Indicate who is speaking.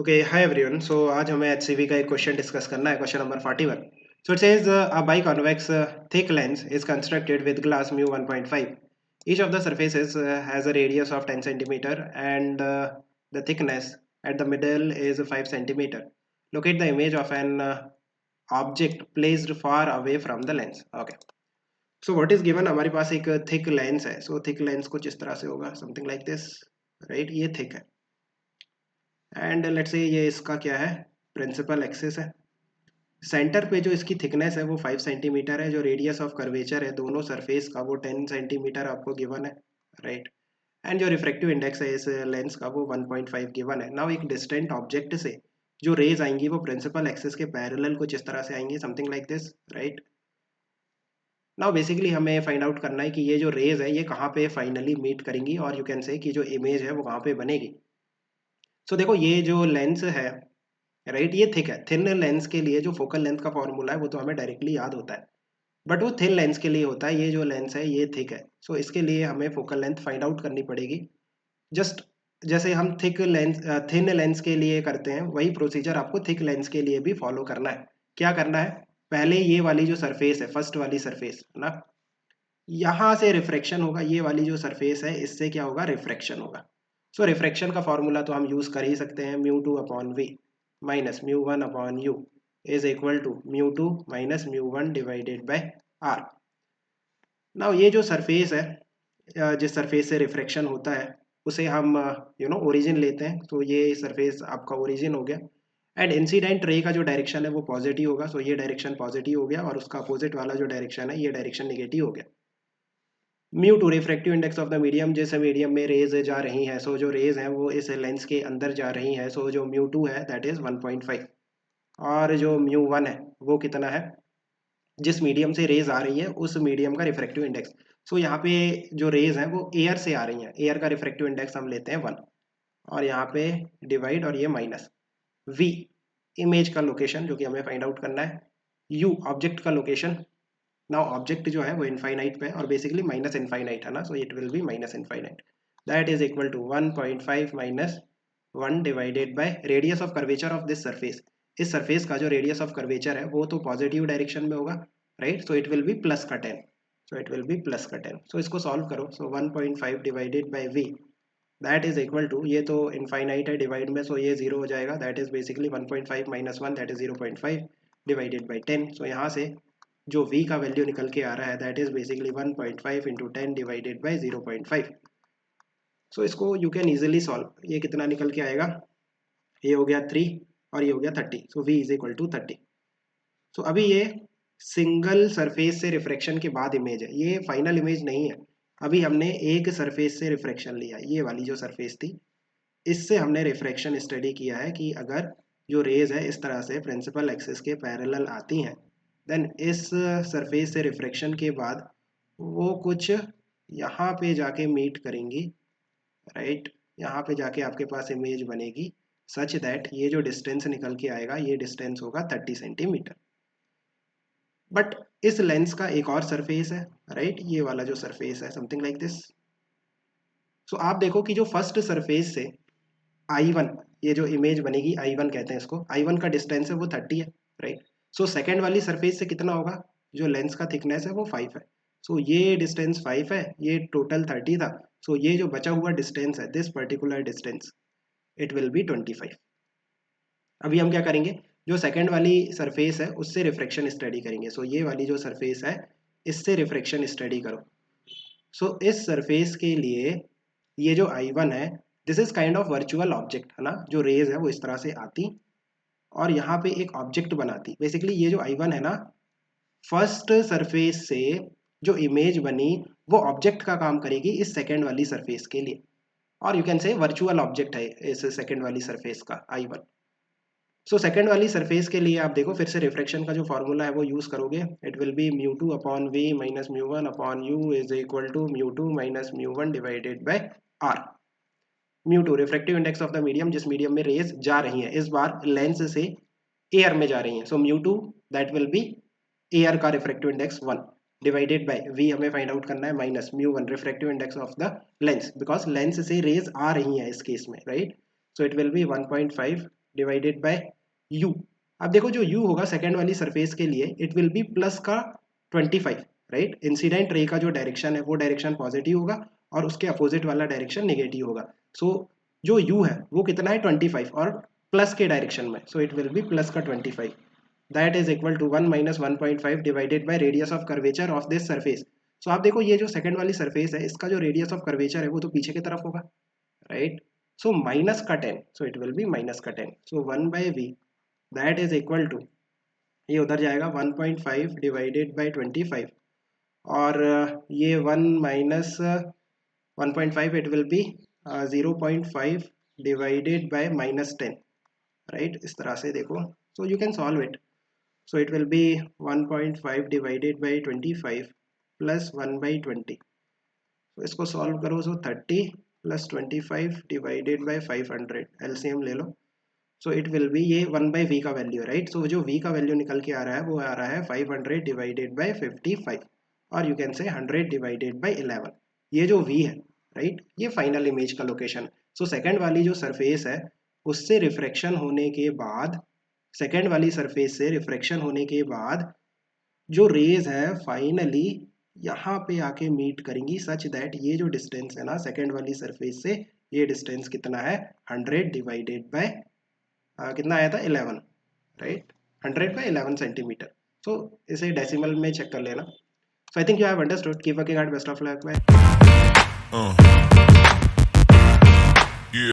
Speaker 1: Okay hi everyone. सो आज हमें HCV का एक क्वेश्चन डिस्कस करना है, question number 41। So it says a biconvex thick lens is constructed with glass mu 1.5. Each of the surfaces has a radius of 10 centimeter and the thickness at the middle is 5 centimeter. Locate the image of an object placed far away from the lens. Okay. So what is given, हमारे पास एक thick lens है. So thick lens कुछ इस तरह से होगा, something like this, right. ये thick है एंड लेट्स से ये इसका क्या है, प्रिंसिपल एक्सिस है. सेंटर पे जो इसकी थिकनेस है वो 5 सेंटीमीटर है. जो रेडियस ऑफ कर्वेचर है दोनों सरफेस का वो 10 सेंटीमीटर आपको गिवन है, राइट. एंड जो रिफ्रैक्टिव इंडेक्स है इस लेंस का वो 1.5 गिवन है. नाउ एक डिस्टेंट ऑब्जेक्ट से जो रेज आएंगी वो प्रिंसिपल एक्सिस के पैरेलल कुछ इस तरह से आएंगी, something like this, right. Now basically हमें फाइंड आउट करना है कि ये जो रेज है ये कहाँ पे फाइनली मीट करेंगी, और यू कैन से कि जो इमेज है वो कहाँ पे बनेगी. सो देखो ये जो लेंस है, राइट, ये थिक है. थिन लेंस के लिए जो फोकल लेंथ का फॉर्मूला है वो तो हमें डायरेक्टली याद होता है, बट वो थिन लेंस के लिए होता है. ये जो लेंस है ये थिक है. सो इसके लिए हमें फोकल लेंथ फाइंड आउट करनी पड़ेगी. जस्ट जैसे हम थिक लेंस थिन लेंस के लिए करते हैं वही प्रोसीजर आपको थिक लेंस के लिए भी फॉलो करना है. क्या करना है, पहले ये वाली जो सरफेस है, फर्स्ट वाली सरफेस ना, यहाँ से रिफ्रैक्शन होगा. ये वाली जो सरफेस है इससे क्या होगा, रिफ्रैक्शन होगा. सो रिफ्रैक्शन का फॉर्मूला तो हम यूज कर ही सकते हैं, mu two upon v minus mu one upon u is equal to mu two minus mu one divided by R. Now ये जो सरफेस है, जिस सरफेस से रिफ्रैक्शन होता है उसे हम ओरिजिन लेते हैं. तो ये सरफेस आपका ओरिजिन हो गया. एंड इंसिडेंट रे का जो डायरेक्शन है वो पॉजिटिव होगा. सो ये डायरेक्शन पॉजिटिव हो गया और उसका अपोजिट वाला जो डायरेक्शन है ये डायरेक्शन निगेटिव हो गया. Mu two refractive index of the medium, जैसे मीडियम में रेज जा रही हैं, सो जो रेज हैं वो इस लेंस के अंदर जा रही हैं. सो जो म्यू टू है दैट इज 1.5, और जो म्यू वन है वो कितना है, जिस मीडियम से रेज आ रही है उस मीडियम का रिफ्रैक्टिव इंडेक्स. सो यहाँ पे जो रेज हैं वो एयर से आ रही हैं, एयर का रिफ्रैक्टिव इंडेक्स हम लेते हैं 1, और यहाँ पे डिवाइड और ये माइनस. वी इमेज का लोकेशन जो कि हमें फाइंड आउट करना है. यू ऑब्जेक्ट का लोकेशन. नाउ ऑब्जेक्ट जो है वो इनफाइनाइट पे है और बेसिकली माइनस इनफाइनाइट है ना, so it will be minus infinite. That is equal to 1.5 minus 1 divided by radius of curvature of this surface. इस सरफेस का जो रेडियस ऑफ कर्वेचर है वो तो पॉजिटिव डायरेक्शन में होगा, right. So it will be plus का 10. So it will be plus का 10. सो इसको सॉल्व करो. So 1.5 divided by v that is equal to, ये तो इनफाइनाइट है डिवाइड में, सो ये जीरो हो जाएगा. That is basically 1.5 minus 1 that is 0.5 divided by 10. सो यहाँ से जो v का वैल्यू निकल के आ रहा है that is basically 1.5 into 10 divided by 0.5. सो इसको यू कैन इजिली सॉल्व. ये कितना निकल के आएगा, ये हो गया 3 और ये हो गया 30. सो v इज इक्वल टू 30. सो अभी ये सिंगल सरफेस से रिफ्रैक्शन के बाद इमेज है, ये फाइनल इमेज नहीं है. अभी हमने एक सरफेस से रिफ्रैक्शन लिया, ये वाली जो सरफेस थी इससे हमने रिफ्रैक्शन स्टडी किया है कि अगर जो रेज है इस तरह से प्रिंसिपल एक्सिस के पैरेलल आती हैं देन इस सरफेस से रिफ्रैक्शन के बाद वो कुछ यहाँ पे जाके मीट करेंगी, राइट. यहाँ पे जाके आपके पास इमेज बनेगी सच दैट ये जो डिस्टेंस निकल के आएगा ये डिस्टेंस होगा 30 सेंटीमीटर. बट इस लेंस का एक और सरफेस है, राइट, ये वाला जो सरफेस है समथिंग लाइक दिस. सो आप देखो कि जो फर्स्ट सरफेस से I1, ये जो इमेज बनेगी I1 कहते हैं इसको, I1 का डिस्टेंस है वो 30 है, राइट. सो सेकेंड वाली सरफेस से कितना होगा, जो लेंस का थिकनेस है वो 5 है. सो ये डिस्टेंस 5 है, ये टोटल 30 था. सो ये जो बचा हुआ डिस्टेंस है, this particular distance, it will B 25. अभी हम क्या करेंगे, जो सेकेंड वाली सरफेस है उससे रिफ्रैक्शन स्टडी करेंगे. सो ये वाली जो सरफेस है इससे रिफ्रैक्शन स्टडी करो. सो इस सरफेस के लिए ये जो I1 है this is kind of virtual object है ना. जो रेज है वो इस तरह से आती और यहाँ पे एक ऑब्जेक्ट बनाती. बेसिकली ये जो I1 है ना, फर्स्ट सरफेस से जो इमेज बनी वो ऑब्जेक्ट का काम करेगी इस सेकेंड वाली सरफेस के लिए, और you can say virtual object है इस सेकेंड वाली सरफेस का I1. सो सेकेंड वाली सरफेस के लिए आप देखो फिर से रिफ्रैक्शन का जो फॉर्मूला है वो यूज करोगे. It will be mu two upon v minus mu one upon u is equal to mu two minus mu one divided by R. Mu two refractive index of the medium, जिस medium में rays जा रही हैं, इस बार lens से air में जा रही हैं. So mu two that will be air का refractive index 1 divided by v हमें फाइंड आउट करना है minus mu one refractive index of the lens, because lens से रेज आ रही हैं इस केस में, right. So it will be 1.5 divided by u। अब देखो जो u होगा सेकेंड वाली सरफेस के लिए इट विल बी प्लस का 25, राइट। इंसिडेंट रे का जो डायरेक्शन है वो डायरेक्शन पॉजिटिव होगा और उसके अपोजिट वाला डायरेक्शन नेगेटिव होगा। सो जो u है वो कितना है 25 और प्लस के डायरेक्शन में, so it will be plus का 25। That is equal to 1 minus 1.5 divided by radius of curvature of this surface. So आप देखो ये जो सेकंड वाली सरफेस है इसका जो रेडियस ऑफ कर्वेचर है वो तो पीछे की तरफ होगा, राइट। सो माइनस का 10, so it will be minus का 10। So 1 by v that is equal to, ये उधर जाएगा 1.5 डिवाइडेड बाय 25 और ये 1 minus 1.5 it will B 0.5 divided by minus 10, right. इस तरह से देखो, so you can solve it. So it will be 1.5 divided by 25 plus 1 by 20. So इसको सॉल्व करो, so 30 plus 25 divided by 500, LCM ले लो। So it will be ये 1 by v का value, right. सो जो v का वैल्यू निकल के आ रहा है वो आ रहा है 500 divided by 55 और you can say 100 divided by 11। ये जो v है, राइट, ये फाइनल इमेज का लोकेशन। सो सेकेंड वाली जो सरफेस है उससे रिफ्रैक्शन होने के बाद, सेकेंड वाली सरफेस से रिफ्रैक्शन होने के बाद जो रेज है फाइनली यहाँ पे आके मीट करेंगी, सच दैट ये जो डिस्टेंस है ना सेकेंड वाली सरफेस से, ये डिस्टेंस कितना है 100 डिवाइडेड बाय कितना आया था 11, राइट। 100 bye 11 centimetre. सो इसे डेसिमल में चेक कर लेना। So I think you have understood. Keep working hard, best of luck, bye.